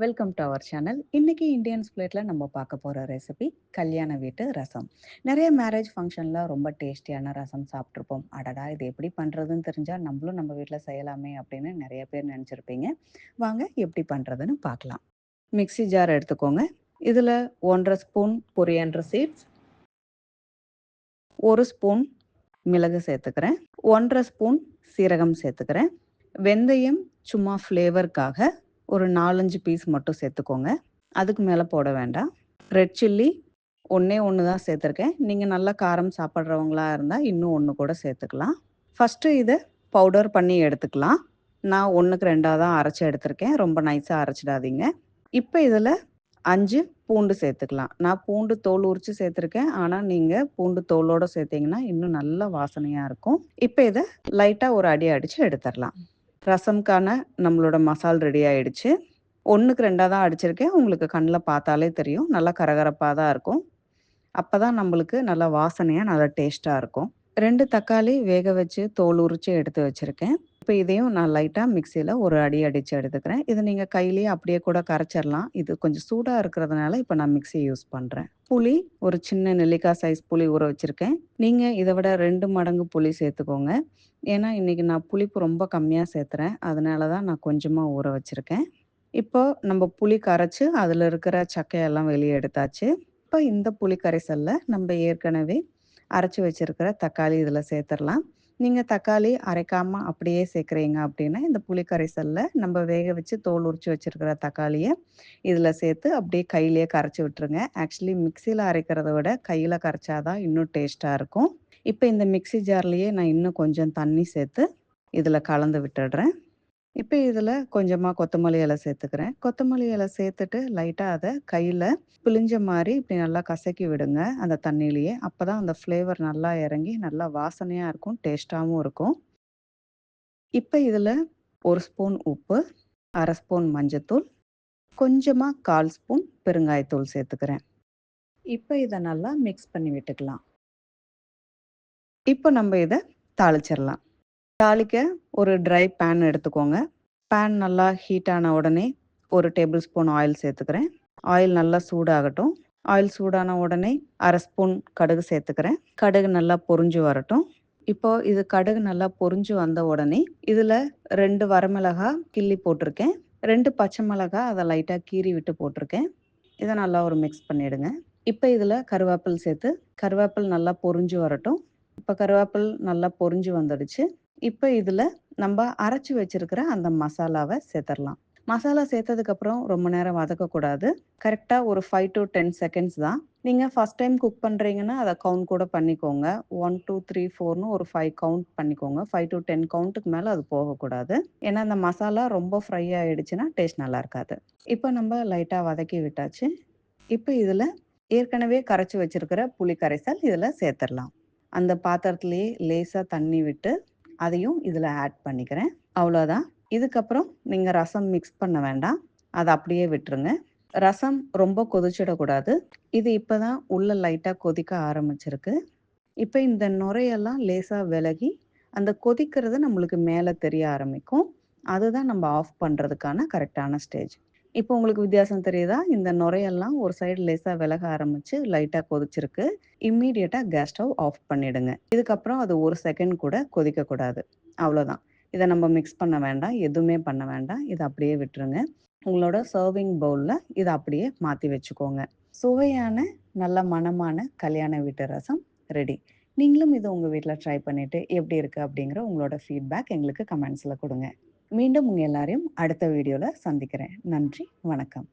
Welcome to our channel. இன்னைக்கு Indians பிளேட்ல நம்ம பார்க்க போற ரெசிபி கல்யாண வீட்டு ரசம். நிறைய மேரேஜ் ஃபங்க்ஷன்ல ரொம்ப டேஸ்டியான ரசம் சாப்பிட்ருப்போம். அடடா, இது எப்படி பண்றதுன்னு தெரிஞ்சா நம்மளும் நம்ம வீட்டில் செய்யலாமே அப்படின்னு நிறைய பேர் நினச்சிருப்பீங்க. வாங்க எப்படி பண்றதுன்னு பார்க்கலாம். மிக்ஸி ஜார் எடுத்துக்கோங்க. இதுல 1.5 ஸ்பூன் கொரியண்டர் சீட்ஸ், 1 ஸ்பூன் மிளகு சேர்த்துக்கிறேன், 1.5 ஸ்பூன் சீரகம் சேர்த்துக்கிறேன், வெந்தயம் சும்மா ஃப்ளேவருக்காக ஒரு 4-5 பீஸ் மட்டும் சேர்த்துக்கோங்க. அதுக்கு மேலே போட வேண்டாம். ரெட் சில்லி ஒன்றே ஒன்று தான் சேர்த்துருக்கேன். நீங்கள் நல்லா காரம் சாப்பிட்றவங்களா இருந்தால் இன்னும் 1 கூட சேர்த்துக்கலாம். ஃபஸ்ட்டு இதை பவுடர் பண்ணி எடுத்துக்கலாம். நான் 1க்கு 2ஆக தான் அரைச்சி எடுத்திருக்கேன். ரொம்ப நைஸாக அரைச்சிடாதீங்க. இப்போ இதில் 5 பூண்டு சேர்த்துக்கலாம். நான் பூண்டு தோல் உரித்து சேர்த்துருக்கேன். ஆனால் நீங்கள் பூண்டு தோலோடு சேர்த்திங்கன்னா இன்னும் நல்ல வாசனையாக இருக்கும். இப்போ இதை லைட்டாக ஒரு அடி அடித்து எடுத்துடலாம். ரசம்க்கான நம்மளோட மசால் ரெடி ஆயிடுச்சு. 1க்கு 2ஆக தான் அடிச்சிருக்கேன். உங்களுக்கு கண்ணில் பார்த்தாலே தெரியும். நல்லா கரகரப்பாக தான் இருக்கும். அப்போ தான் நம்மளுக்கு நல்லா வாசனையாக நல்லா டேஸ்ட்டாக இருக்கும். 2 தக்காளி வேக வச்சு தோல் உரித்து எடுத்து வச்சுருக்கேன். இப்போ இதையும் நான் லைட்டாக மிக்சியில் ஒரு அடி அடித்து எடுத்துக்கிறேன். இது நீங்கள் கையிலேயே அப்படியே கூட கரைச்சிடலாம். இது கொஞ்சம் சூடாக இருக்கிறதுனால இப்போ நான் மிக்சி யூஸ் பண்ணுறேன். புளி ஒரு சின்ன நெல்லிக்காய் சைஸ் புளி ஊற வச்சுருக்கேன். நீங்கள் இதை விட 2 மடங்கு புளி சேர்த்துக்கோங்க. ஏன்னா இன்றைக்கி நான் புளிப்பு ரொம்ப கம்மியாக சேர்த்துறேன். அதனால தான் நான் கொஞ்சமாக ஊற வச்சுருக்கேன். இப்போ நம்ம புளி கரைச்சி அதில் இருக்கிற சக்கையெல்லாம் வெளியே எடுத்தாச்சு. இப்போ இந்த புளி கரைசலில் நம்ம ஏற்கனவே அரைச்சி வச்சுருக்கிற தக்காளி இதில் சேர்த்துடலாம். நீங்கள் தக்காளி அரைக்காமல் அப்படியே சேர்க்குறீங்க அப்படின்னா இந்த புளி கரைசலில் நம்ம வேக வச்சு தோல் உரித்து வச்சுருக்கிற தக்காளியை இதில் சேர்த்து அப்படியே கையிலேயே கரைச்சி விட்டுருங்க. ஆக்சுவலி மிக்சியில் அரைக்கிறத விட கையில் கரைச்சாதான் இன்னும் டேஸ்ட்டாக இருக்கும். இப்போ இந்த மிக்ஸி ஜார்லேயே நான் இன்னும் கொஞ்சம் தண்ணி சேர்த்து இதில் கலந்து விட்டுடுறேன். இப்போ இதில் கொஞ்சமாக கொத்தமல்லி இலை சேர்த்துக்கிறேன். கொத்தமல்லி இலை சேர்த்துட்டு லைட்டாக அதை கையில் பிழிஞ்ச மாதிரி இப்படி நல்லா கசக்கி விடுங்க அந்த தண்ணியிலேயே. அப்போ தான் அந்த ஃப்ளேவர் நல்லா இறங்கி நல்லா வாசனையாக இருக்கும், டேஸ்ட்டாகவும் இருக்கும். இப்போ இதில் 1 ஸ்பூன் உப்பு, 1/2 ஸ்பூன் மஞ்சத்தூள், கொஞ்சமாக 1/4 ஸ்பூன் பெருங்காயத்தூள் சேர்த்துக்கிறேன். இப்போ இதை நல்லா மிக்ஸ் பண்ணி விட்டுக்கலாம். இப்போ நம்ம இதை தாளிச்சிடலாம். தாளிக்க ஒரு ட்ரை பேன் எடுத்துக்கோங்க. பேன் நல்லா ஹீட் ஆன உடனே 1 டேபிள் ஸ்பூன் ஆயில் சேர்த்துக்கிறேன். ஆயில் நல்லா சூடாகட்டும். ஆயில் சூடான உடனே 1/2 ஸ்பூன் கடுகு சேர்த்துக்கிறேன். கடுகு நல்லா பொரிஞ்சு வரட்டும். இப்போ இது கடுகு நல்லா பொரிஞ்சு வந்த உடனே இதில் 2 வரமிளகாய் கிள்ளி போட்டிருக்கேன். 2 பச்சை மிளகாய் அதை லைட்டாக கீறி விட்டு போட்டிருக்கேன். இதை நல்லா ஒரு மிக்ஸ் பண்ணிவிடுங்க. இப்போ இதில் கருவேப்பில் சேர்த்து கருவேப்பில் நல்லா பொரிஞ்சு வரட்டும். இப்போ கருவேப்பில் நல்லா பொரிஞ்சு வந்துடுச்சு. இப்போ இதில் நம்ம அரைச்சி வச்சிருக்கிற அந்த மசாலாவை சேர்த்துடலாம். மசாலா சேர்த்ததுக்கப்புறம் ரொம்ப நேரம் வதக்கக்கூடாது. கரெக்டாக ஒரு 5 to 10 செகண்ட்ஸ் தான். நீங்கள் ஃபஸ்ட் டைம் குக் பண்ணுறீங்கன்னா அதை கவுண்ட் கூட பண்ணிக்கோங்க. 1 2 3 4ன்னு ஒரு 5 கவுண்ட் பண்ணிக்கோங்க. 5 to 10 கவுண்ட்டுக்கு மேலே அது போகக்கூடாது. ஏன்னா அந்த மசாலா ரொம்ப ஃப்ரை ஆகிடுச்சுன்னா டேஸ்ட் நல்லா இருக்காது. இப்போ நம்ம லைட்டாக வதக்கி விட்டாச்சு. இப்போ இதில் ஏற்கனவே கரைச்சி வச்சிருக்கிற புளி கரைசல் இதில் சேர்த்துடலாம். அந்த பாத்திரத்துலேயே லேசாக தண்ணி விட்டு அதையும் இதில் ஆட் பண்ணிக்கிறேன். அவ்வளோதான். இதுக்கப்புறம் நீங்கள் ரசம் மிக்ஸ் பண்ண வேண்டாம். அதை அப்படியே விட்டுருங்க. ரசம் ரொம்ப கொதிச்சிடக்கூடாது. இது இப்போ தான் உள்ள லைட்டாக கொதிக்க ஆரம்பிச்சிருக்கு. இப்போ இந்த நுரையெல்லாம் லேசாக விலகி அந்த கொதிக்கிறது நம்மளுக்கு மேலே தெரிய ஆரம்பிக்கும். அதுதான் நம்ம ஆஃப் பண்ணுறதுக்கான கரெக்டான ஸ்டேஜ். இப்போ உங்களுக்கு வித்தியாசம் தெரியுதா? இந்த நுரையெல்லாம் ஒரு சைடு லேசாக விலக ஆரம்பிச்சு லைட்டாக கொதிச்சிருக்கு. இம்மீடியட்டாக கேஸ் ஸ்டவ் ஆஃப் பண்ணிடுங்க. இதுக்கப்புறம் அது 1 செகண்ட் கூட கொதிக்கக்கூடாது. அவ்வளோதான். இதை நம்ம மிக்ஸ் பண்ண வேண்டாம். எதுவுமே பண்ண வேண்டாம். இதை அப்படியே விட்டுருங்க. உங்களோட சர்விங் பவுலில் இதை அப்படியே மாற்றி வச்சுக்கோங்க. சுவையான நல்ல மணமான கல்யாண வீட்டு ரசம் ரெடி. நீங்களும் இதை உங்கள் வீட்டில் ட்ரை பண்ணிவிட்டு எப்படி இருக்குது அப்படிங்கிற உங்களோட ஃபீட்பேக் எங்களுக்கு கமெண்ட்ஸில் கொடுங்க. மீண்டும் உங்கள் எல்லாரையும் அடுத்த வீடியோவில் சந்திக்கிறேன். நன்றி, வணக்கம்.